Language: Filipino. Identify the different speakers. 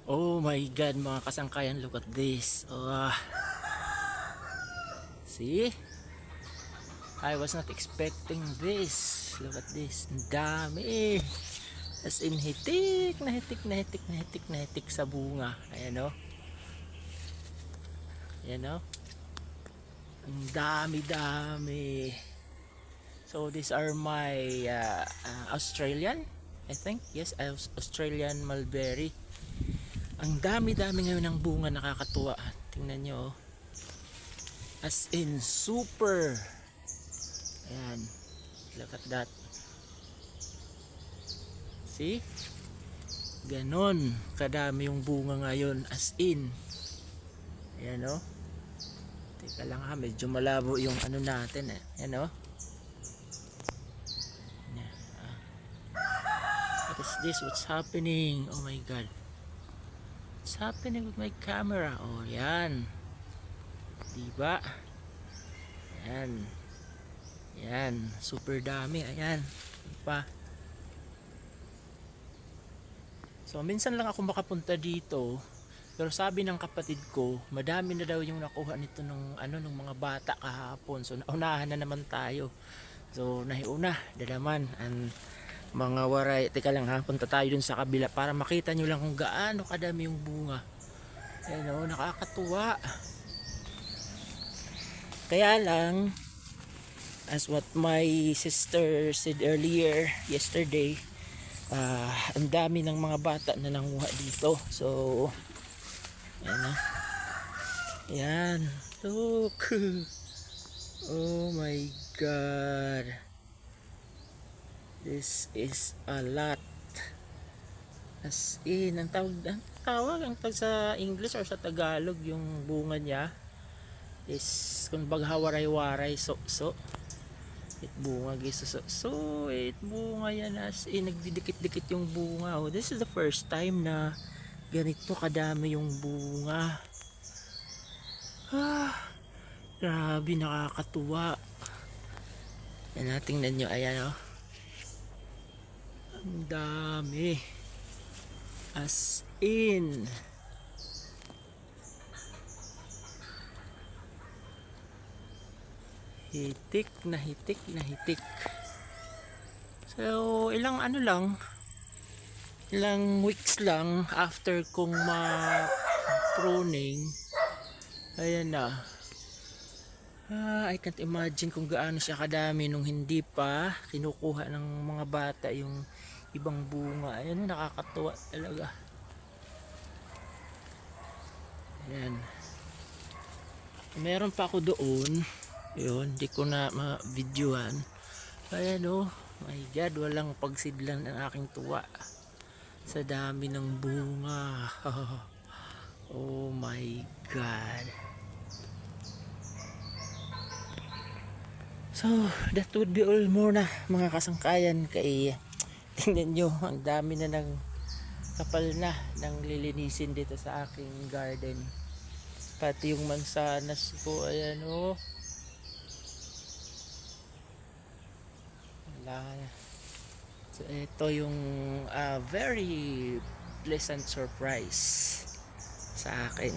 Speaker 1: Oh my god, mga kasangkayan, look at this. See? I was not expecting this. Look at this. Ang dami. As in hitik na hitik na hitik na hitik na hitik sa bunga. Ayan o. Ayan o. Ang dami dami. So these are my Australian, I think. Yes, Australian mulberry. Ang dami dami ngayon ng bunga, nakakatuwa. Tingnan nyo oh. As in super. Ayan. Look at that. See? Ganon kadami yung bunga ngayon, as in. Ayan o. Teka lang ha, medyo malabo yung ano natin eh. Ayan o. What is this? What's happening? Oh my god. What's happening with my camera? Oh yan. Diba? Ayan. Ayan. Super dami. Ayan. Diba? So minsan lang ako makapunta dito, pero sabi ng kapatid ko, madami na daw yung nakuha nito nung mga bata kahapon. So naunahan na naman tayo. So nahiuna, dalaman ang mga waray. Teka lang ha, punta tayo dun sa kabila para makita nyo lang kung gaano kadami yung bunga. Ayan o, nakakatuwa. Kaya lang, as what my sister said earlier yesterday, ang dami ng mga bata na nanguha dito. So ayan na. Ayan, look. Oh my god, this is a lot. As in, ang tawag sa English or sa Tagalog yung bunga niya is kung baga waray-waray, so it bunga guys, so it bunga yan, as in nagdidikit-dikit yung bunga. Oh, this is the first time na ganito kadami yung bunga. Grabe, nakakatuwa. Yan, tingnan nyo, ayan oh. Ang dami, as in. Hitik na hitik na hitik. So ilang weeks lang after kong ma-pruning, ayan na. I can't imagine kung gaano siya kadami nung hindi pa kinukuha ng mga bata yung ibang bunga. Ayan, nakakatuwa talaga. Ayan. Meron pa ako doon. Yun, hindi ko na ma-videoan. Ayan oh, my god, walang pagsidlan ng aking tuwa sa dami ng bunga. Oh my god. So that would be all muna mga kasangkayan. Kay tingnan nyo, ang dami na ng kapal na ng lilinisin dito sa aking garden. Pati yung mansanas ko, ayan oh. So ito yung very pleasant surprise sa akin.